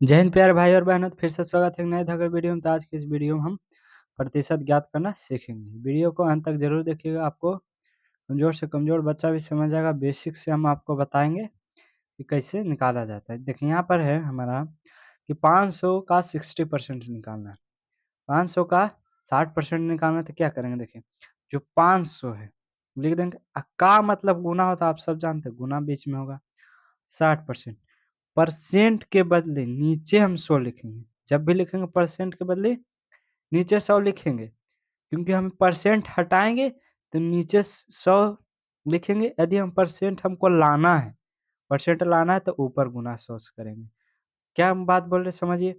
जय हिंद प्यारे भाई और बहनों, तो फिर से स्वागत है एक नए धागर वीडियो में। तो आज की इस वीडियो में हम प्रतिशत ज्ञात करना सीखेंगे। वीडियो को अंत तक जरूर देखिएगा, आपको कमजोर से कमजोर बच्चा भी समझ जाएगा। बेसिक से हम आपको बताएंगे कि कैसे निकाला जाता है। देखिए यहाँ पर है हमारा कि 500 का 60% निकालना है, 500 का 60% निकालना है। तो क्या करेंगे, देखिए जो 500 है लिख देंगे। का मतलब गुना होता है, आप सब जानते हैं, गुना बीच में होगा। 60% परसेंट के बदले नीचे हम 100 लिखेंगे। जब भी लिखेंगे परसेंट के बदले नीचे 100 लिखेंगे, क्योंकि हम परसेंट हटाएंगे तो नीचे 100 लिखेंगे। यदि हम परसेंट हमको लाना है, परसेंट लाना है तो ऊपर गुना 100 से करेंगे। क्या हम बात बोल रहे समझिए।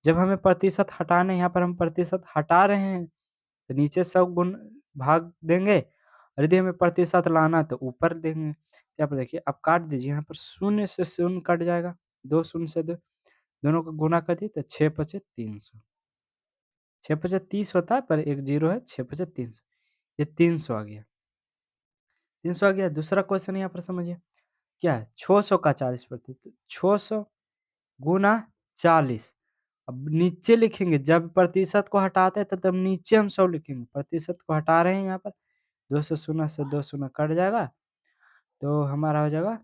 जब हमें प्रतिशत हटाना है, यहाँ पर हम प्रतिशत हटा रहे हैं तो नीचे 100 गुण भाग देंगे, और यदि हमें प्रतिशत लाना है तो ऊपर देंगे। यहाँ पर देखिए, आप काट दीजिए, यहाँ पर शून्य से शून्य कट जाएगा, 2 शून्य से 2, दोनों को गुना कर दिए तो 6 पचे 300। 6 पचे 30 होता है, पर एक जीरो है, 6 पचे 300, ये 300 आ गया। 300 आ गया। दूसरा क्वेश्चन यहाँ पर समझिए क्या है, 600 का 40%। 600 गुना 40। अब नीचे लिखेंगे, जब प्रतिशत को हटाते हैं तो तब नीचे हम 100 लिखेंगे। प्रतिशत को हटा रहे हैं, यहाँ पर 2 से 2 शून्य कट जाएगा, तो हमारा हो जाएगा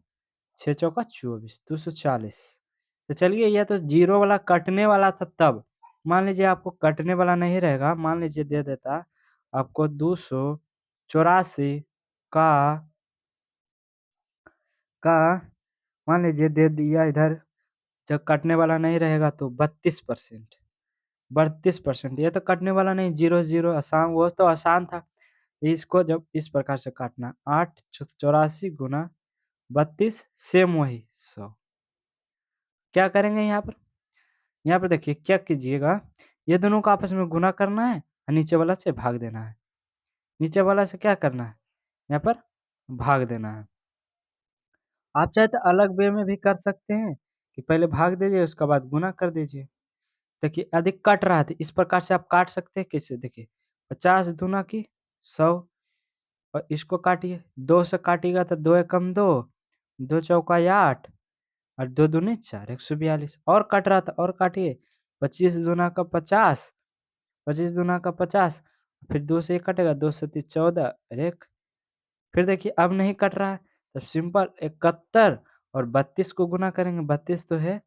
6 चौका 24, 240। तो चलिए, यह तो जीरो वाला कटने वाला था। तब मान लीजिए आपको कटने वाला नहीं रहेगा, मान लीजिए दे देता आपको 284 का का मान लीजिए दे दिया इधर। जब कटने वाला नहीं रहेगा तो 32%। 32%, ये तो कटने वाला नहीं, जीरो जीरो आसान, वो तो आसान था। इसको जब इस प्रकार से काटना, 884 गुना 32, सेम वही 100। क्या करेंगे यहाँ पर, यहाँ पर देखिए क्या कीजिएगा, ये दोनों को आपस में गुना करना है और नीचे वाला से भाग देना है। नीचे वाला से क्या करना है, यहाँ पर भाग देना है। आप चाहे तो अलग वे में भी कर सकते हैं कि पहले भाग दीजिए उसके बाद गुना कर दीजिए। देखिए अधिक कट रहा था, इस प्रकार से आप काट सकते हैं। कैसे, देखिए 50 दूना की 100, और इसको काटिए, 2 से काटिएगा तो 2 एकम 2, 2 चौका 8, और 2 दूनी 4, 142। और कट रहा था, और काटिए, 25 दूना का 50, 25 दूना का 50, फिर 2 से 1 कटेगा, 2 से 3 14, और 1। फिर देखिए अब नहीं कट रहा है, तब सिंपल 71 और 32 को गुना करेंगे। 32 तो है,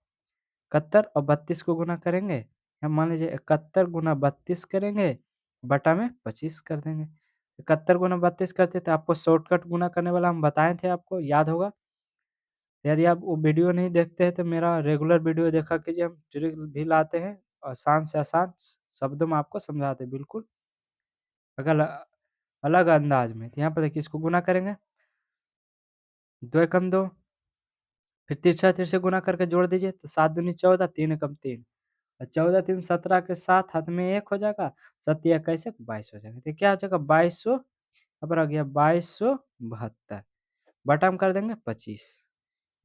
71 और 32 को गुना करेंगे। हम मान लीजिए 71 गुना 32 करेंगे, बटा में 25 कर देंगे। 71 गुना 32 करते तो आपको शॉर्टकट गुना करने वाला हम बताए थे, आपको याद होगा। यदि आप वो वीडियो नहीं देखते हैं तो मेरा रेगुलर वीडियो देखा कीजिए, हम ट्रिक भी लाते हैं, आसान से आसान शब्दों में आपको समझाते हैं, बिल्कुल अगर अलग अंदाज में। तो यहाँ पर देखिए इसको गुना करेंगे, 2 एकम 2, फिर तिरछा तिरछे गुना करके जोड़ दीजिए तो 7 दूनी 14, 3 एकम 3, और 14 3 17 के साथ हाथ में 1 हो जाएगा, 7 या कैसे 22 हो जाएगा। तो क्या हो जाएगा, 2200, अब रह गया 2272, बटा में कर देंगे 25,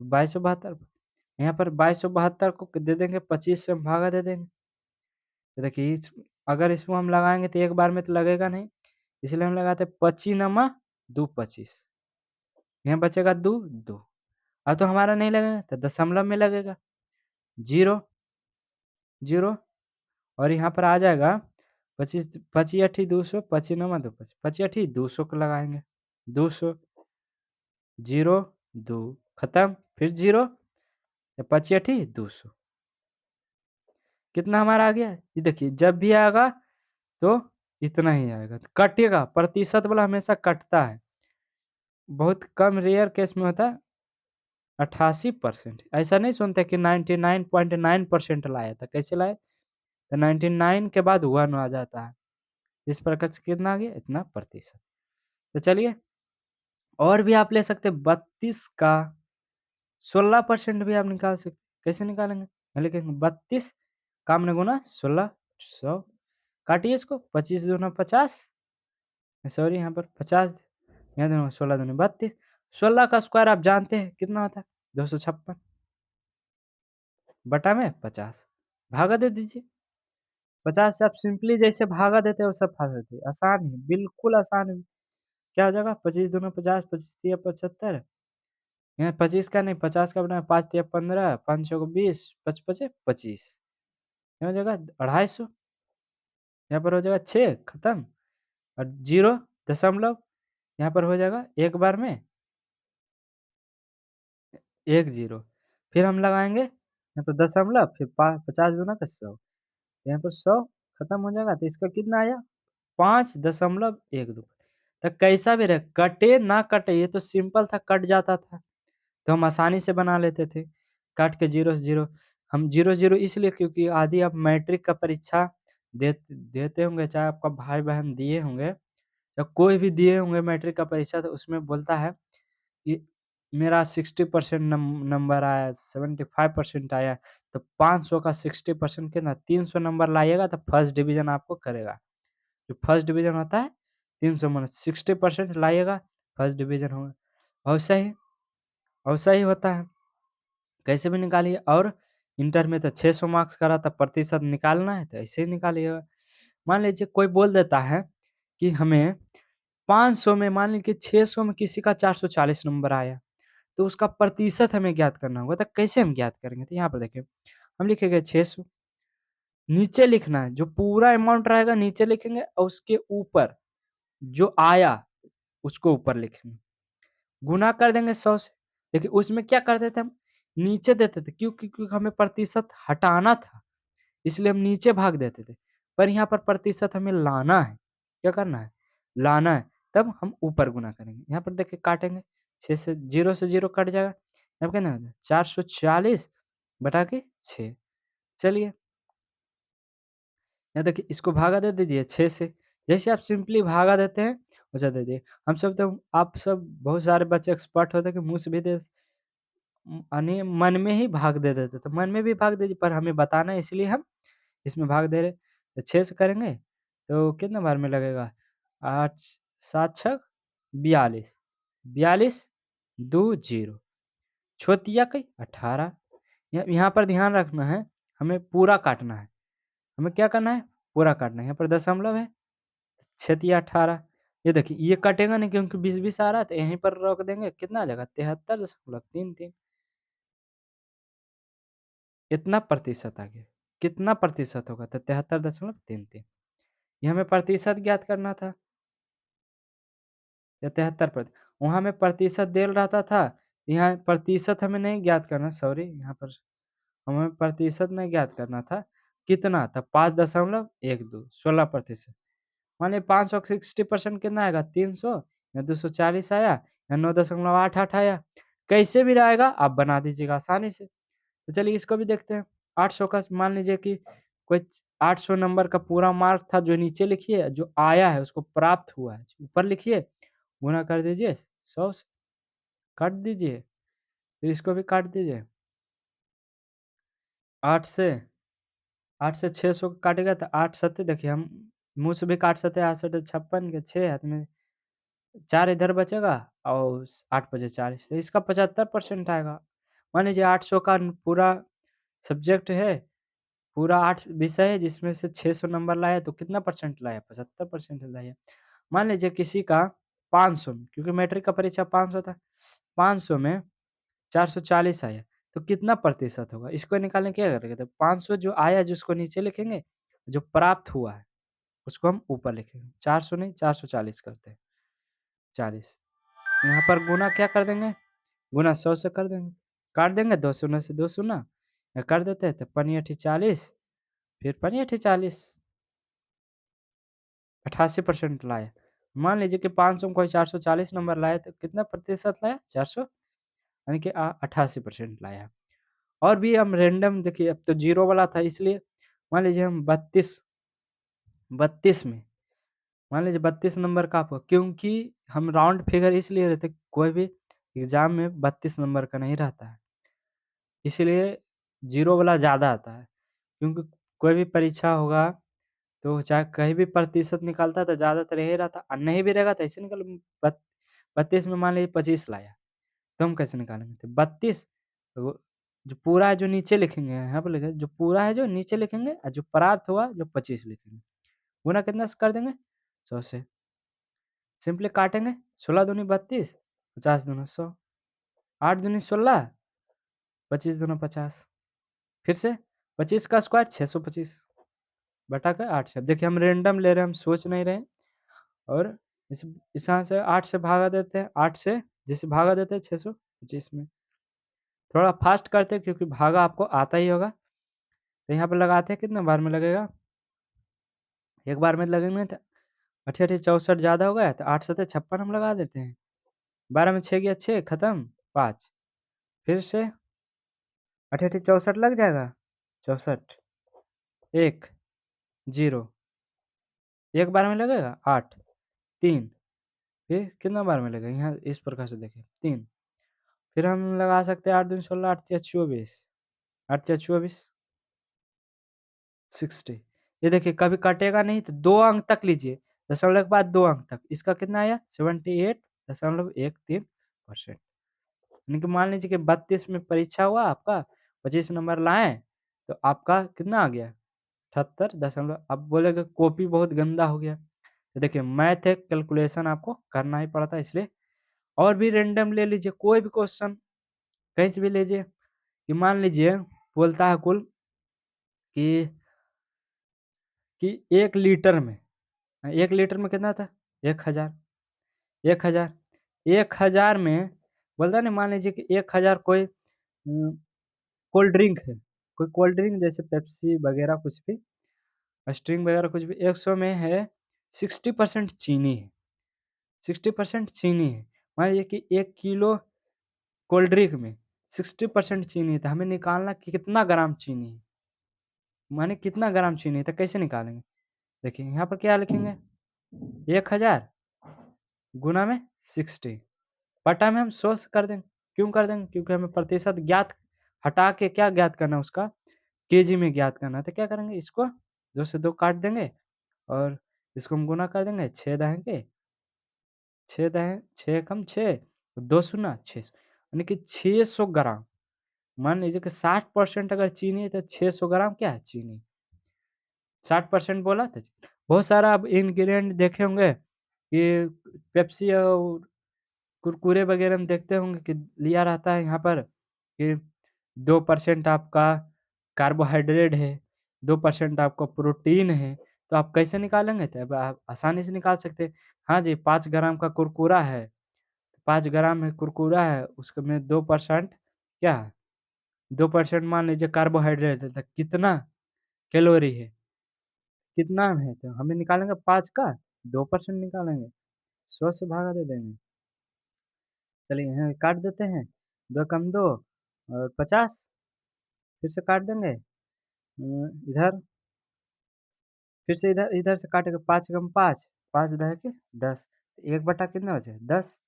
2272। यहाँ पर 2272 को दे देंगे 25 से हम भागा दे देंगे। तो देखिए अगर इसको हम लगाएंगे तो एक बार में तो लगेगा नहीं, इसलिए हम लगाते 25 नमा 2 25, यहाँ बचेगा 2 2। अब तो हमारा नहीं लगेगा तो दशमलव में लगेगा, 0 0, और यहाँ पर आ जाएगा 25, 25 अठी 200, 25 नमा 2 25, 25 अठी 200 को लगाएंगे, 200, 0 2 खत्म, फिर 0, 25 अठी 200, कितना हमारा आ गया। ये देखिए जब भी आएगा तो इतना ही आएगा, तो कटेगा। प्रतिशत वाला हमेशा कटता है, बहुत कम रेयर केस में होता है। 88%, ऐसा नहीं सुनते कि 99.9% लाया था, कैसे लाए, तो 99 के बाद 1 आ जाता है। इस प्रकार से कितना आ गया, इतना प्रतिशत। तो चलिए और भी आप ले सकते हैं, 32 का 16% भी आप निकाल सकते। कैसे निकालेंगे, लेकिन 32 का हमने गुना 16, 100, काटिए इसको, 25 दूना 50, सॉरी यहाँ पर 50, यहाँ दूना 16 दूनी 32, 16 का स्क्वायर आप जानते हैं कितना होता है, 256, बटा में 50, भागा दे दीजिए। 50 से आप सिंपली जैसे भागा देते हो सब भागा देते, आसान है, बिल्कुल आसान है। क्या हो जाएगा, 25 दूना 50, 25 तिया 75, यहाँ 25 का नहीं, 50 का बनाया, 5 तिया 15, 5 चौको 20, 5 पचे 25। यहाँ हो जाएगा 250, यहाँ पर हो जाएगा 6 खत्म, और 0 दशमलव यहाँ पर हो जाएगा एक बार में 1 0। फिर हम लगाएंगे यहाँ पर दशमलव, फिर 50 दूना का 100, यहाँ पर 100 खत्म हो जाएगा, तो इसका कितना आया 5.12। तो कैसा भी रहे, कटे ना कटे, ये तो सिंपल था, कट जाता था तो हम आसानी से बना लेते थे, काट के 0 से 0। हम 0 0 इसलिए क्योंकि आदि आप मैट्रिक का परीक्षा देते होंगे, चाहे आपका भाई बहन दिए होंगे या कोई भी दिए होंगे मैट्रिक का परीक्षा, तो उसमें बोलता है कि मेरा 60% नंबर आया, 75% आया, तो 500 का 60% कितना, 300 नंबर लाइएगा तो फर्स्ट डिवीजन आपको करेगा। जो फर्स्ट डिवीजन होता है 300 में 60% लाइएगा, फर्स्ट डिवीजन होगा। वैसा ही होता है, कैसे भी निकालिए। और इंटर में तो 600 मार्क्स का रहता, प्रतिशत निकालना है तो ऐसे ही निकालिएगा। मान लीजिए कोई बोल देता है कि हमें 500 में, मान लीजिए 600 में किसी का 440 नंबर आया, तो उसका प्रतिशत हमें ज्ञात करना होगा। तो कैसे हम ज्ञात करेंगे, तो यहाँ पर देखिए हम लिखेंगे 600, नीचे लिखना है जो पूरा अमाउंट रहेगा नीचे लिखेंगे, और उसके ऊपर जो आया उसको ऊपर लिखेंगे, गुना कर देंगे 100 से। देखिए उसमें क्या करते थे हम, नीचे देते थे, क्योंकि हमें प्रतिशत हटाना था, इसलिए हम नीचे भाग देते थे। पर यहाँ पर प्रतिशत हमें लाना है, क्या करना है, लाना है, तब हम ऊपर गुना करेंगे। यहाँ पर देखिए काटेंगे, 6 से 0 कट जाएगा, अब क्या ना 440 बटा के 6। चलिए यहाँ देखिए इसको भागा दे दीजिए 6 से, जैसे आप सिंपली भागा देते हैं वैसा दे दिए। हम सब तो, आप सब बहुत सारे बच्चे एक्सपर्ट होते हैं कि मुँह से भी दे, यानी मन में ही भाग दे देते, तो मन में भी भाग दीजिए, पर हमें बताना है इसलिए हम इसमें भाग दे रहे। तो 6 से करेंगे तो कितने बार में लगेगा, 8 7 छक 42, 42 2 0, छोतिया कई 18। यहाँ पर ध्यान रखना है, हमें पूरा काटना है, हमें क्या करना है, पूरा काटना है। यहाँ पर दशमलव है, छतिया 18, ये देखिए ये कटेगा नहीं क्योंकि 20 आ रहा है, तो यहीं पर रोक देंगे, कितना आ जाएगा 73.33। इतना प्रतिशत आ गया, कितना प्रतिशत होगा, तो 73.33। ये हमें प्रतिशत ज्ञात करना था, या 73%, वहाँ में प्रतिशत देल रहता था, यहाँ प्रतिशत हमें नहीं ज्ञात करना, सॉरी यहाँ पर हमें प्रतिशत नहीं ज्ञात करना था, कितना था 5.12, 16%। मान लीजिए 500 का 60% कितना आएगा 300, या 240 आया, या 9.88 आया, कैसे भी रहेगा आप बना दीजिएगा आसानी से। तो चलिए इसको भी देखते हैं। 800 का मान लीजिए कि कोई 800 नंबर का पूरा मार्क था, जो नीचे लिखिए, जो आया है उसको प्राप्त हुआ है ऊपर लिखिए, गुना कर दीजिए 100 से, काट दीजिए, फिर इसको भी काट दीजिए। 8 से 600 को काटेगा तो 8 सत्ते, देखिए हम मुँह से भी काट सकते हैं, 8 सत्ते 56 के 6 हाथ में 4 इधर बचेगा, और 8 पचे 40, तो इसका 75% आएगा। मान लीजिए 800 का पूरा सब्जेक्ट है, पूरा 8 विषय है, जिसमें से 600 नंबर लाया, तो कितना परसेंट लाया, 75% लाया। मान लीजिए किसी का 500 में, क्योंकि मैट्रिक का परीक्षा 500 था, 500 में 440 आया, तो कितना प्रतिशत होगा, इसको निकालने क्या करेंगे, तो 500 जो आया जो उसको नीचे लिखेंगे, जो प्राप्त हुआ है उसको हम ऊपर लिखेंगे, 400 नहीं 440 करते हैं, 40। यहाँ पर गुना क्या कर देंगे, गुना 100 से कर देंगे, काट देंगे 2 शून्य से 2 शून्य, या कर देते हैं तो पनी अठी 40, फिर पनी अठी 40, 88% लाया। मान लीजिए कि 500 में कोई 440 नंबर लाया, तो कितना प्रतिशत लाया, 400, यानी कि 88% लाया। और भी हम रैंडम देखिए, अब तो जीरो वाला था, इसलिए मान लीजिए हम 32 में, मान लीजिए 32 नंबर का आपको, क्योंकि हम राउंड फिगर इसलिए रहते, कोई भी एग्जाम में 32 नंबर का नहीं रहता है, इसलिए जीरो वाला ज़्यादा आता है, क्योंकि कोई भी परीक्षा होगा तो चाहे कहीं भी प्रतिशत निकालता है तो ज़्यादातर यही रहता, और नहीं भी रहेगा तो ऐसे निकालो। 32 में मान लीजिए 25 लाया, तो हम कैसे निकालेंगे, तो 32, तो जो पूरा है जो नीचे लिखेंगे, यहाँ पर लिखे जो पूरा है जो नीचे लिखेंगे, और जो प्राप्त हुआ जो 25 लिखेंगे, गुना कितना से कर देंगे, 100 से, सिंपली काटेंगे, 16 दूनी 32, 50 दूनी 100, 8 दूनी 16, 25 दूना 50, फिर से 25 का स्क्वायर 625 बटा कर 8 से। अब देखिए हम रैंडम ले रहे हैं, हम सोच नहीं रहे हैं और इस यहाँ से 8 से भागा देते हैं, 8 से जिसे भागा देते हैं 625 में। थोड़ा फास्ट करते हैं क्योंकि भागा आपको आता ही होगा। तो यहाँ पे लगाते हैं, कितने बार में लगेगा? एक बार में लगेंगे तो 8 64 ज़्यादा हो गया, तो 8 सत्ते 56 हम लगा देते हैं। 12 में 6 गया 6 खत्म 5, फिर से 8 64 लग जाएगा, 64 1 0, एक बार में लगेगा 8 3, फिर कितना बार में लगेगा? यहाँ इस प्रकार से देखिए 3, फिर हम लगा सकते हैं 8 दूनी 16, 8 तिया 24, 8 तिया 24 60। ये देखिए कभी कटेगा नहीं, तो 2 अंक तक लीजिए, दशमलव के बाद 2 अंक तक। इसका कितना आया? 78.13%। यानी कि मान लीजिए कि 32 में परीक्षा हुआ आपका, 25 नंबर लाए, तो आपका कितना आ गया? 78 दशमलव। अब बोलेंगे कॉपी बहुत गंदा हो गया, तो देखिए मैथ है, कैलकुलेशन आपको करना ही पड़ता है, इसलिए और भी रैंडम ले लीजिए, कोई भी क्वेश्चन कहीं से भी लीजिए। कि मान लीजिए बोलता है कुल कि 1 लीटर में 1 लीटर में कितना था? 1000, 1000, 1000 में बोलता है ना, मान लीजिए कि 1000 कोई कोल्ड ड्रिंक है, कोई कोल्ड ड्रिंक जैसे पेप्सी वगैरह कुछ भी, स्ट्रिंग वगैरह कुछ भी, 100 में है 60% चीनी है, 60% चीनी है। मान लीजिए कि 1 किलो कोल्ड ड्रिंक में 60% चीनी है, तो हमें निकालना कि कितना ग्राम चीनी है, माने कितना ग्राम चीनी है, तो कैसे निकालेंगे? देखिए यहाँ पर क्या लिखेंगे? 1000 गुना में 60 बटा में हम 100 से कर देंगे। क्यों कर देंगे? क्योंकि हमें प्रतिशत ज्ञात हटा के क्या ज्ञात करना है उसका? केजी में ज्ञात करना है। तो क्या करेंगे? इसको 2 से 2 काट देंगे और इसको हम गुना कर देंगे, 6 दहेंगे, 6 दहें 6 एकम 6, 2 शून्य 600, यानी कि 600 ग्राम। मान लीजिए कि 60% अगर चीनी है तो 600 ग्राम क्या है? चीनी। 60% बोला था। बहुत सारा आप इंग्रीडिएंट देखे होंगे कि पेप्सी और कुरकुरे वगैरह में देखते होंगे कि लिया रहता है यहाँ पर कि 2% आपका कार्बोहाइड्रेट है, 2% आपका प्रोटीन है, तो आप कैसे निकालेंगे? तो अब आप आसानी से निकाल सकते हैं। हाँ जी, 5 ग्राम का कुरकुरा है, 5 ग्राम में कुरकुरा है, उसमें 2% क्या है? 2% मान लीजिए कार्बोहाइड्रेट है, तो कितना कैलोरी है? कितना है? तो हमें निकालेंगे 5 का 2% निकालेंगे, 100 से भागा दे देंगे। चलिए यहाँ काट देते हैं, 2 कम 2 और 50, फिर से काट देंगे। इधर फिर से इधर इधर से काटेंगे, 5 कम 5, 5 दहे के 10, 1 बटा कितना बचे? 10।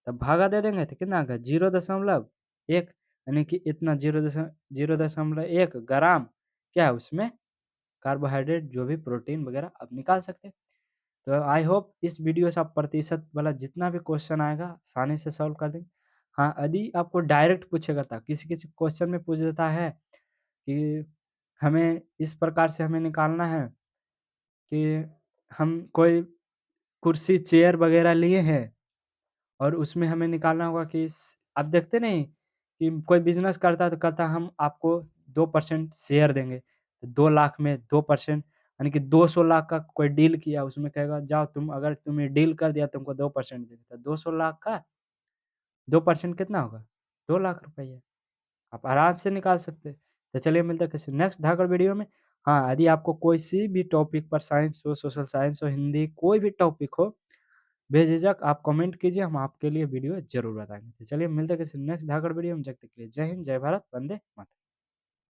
तब भागा दे देंगे तो कितना आ गया? 0.1, यानी कि इतना 0.1 ग्राम क्या है उसमें? कार्बोहाइड्रेट जो भी प्रोटीन वगैरह आप निकाल सकते हैं। तो आई होप इस वीडियो से आप प्रतिशत वाला जितना भी क्वेश्चन आएगा आसानी से सॉल्व कर देंगे। हाँ, यदि आपको डायरेक्ट पूछेगा था, किसी-किसी क्वेश्चन में पूछ देता है कि हमें इस प्रकार से हमें निकालना है कि हम कोई कुर्सी, चेयर वगैरह लिए हैं और उसमें हमें निकालना होगा कि आप देखते नहीं कि कोई बिज़नेस करता है तो कहता है हम आपको 2% शेयर देंगे। 2 लाख में 2% यानी कि 200 लाख का कोई डील किया, उसमें कहेगा जाओ तुम, अगर तुमने डील कर दिया तुमको 2% देंगे। तो 200 लाख का 2% कितना होगा? 2 लाख रुपया। आप आराम से निकाल सकते हैं। तो चलिए मिलते हैं किसी नेक्स्ट धाकड़ वीडियो में। हाँ, यदि आपको कोई भी टॉपिक पर साइंस हो, सोशल साइंस हो, हिंदी कोई भी टॉपिक हो, बेझिझक आप कमेंट कीजिए, हम आपके लिए वीडियो ज़रूर बताएँगे। तो चलिए मिलते हैं किसी नेक्स्ट धाकड़ वीडियो में, जब तक के लिए जय हिंद, जय भारत, वंदे मातरम।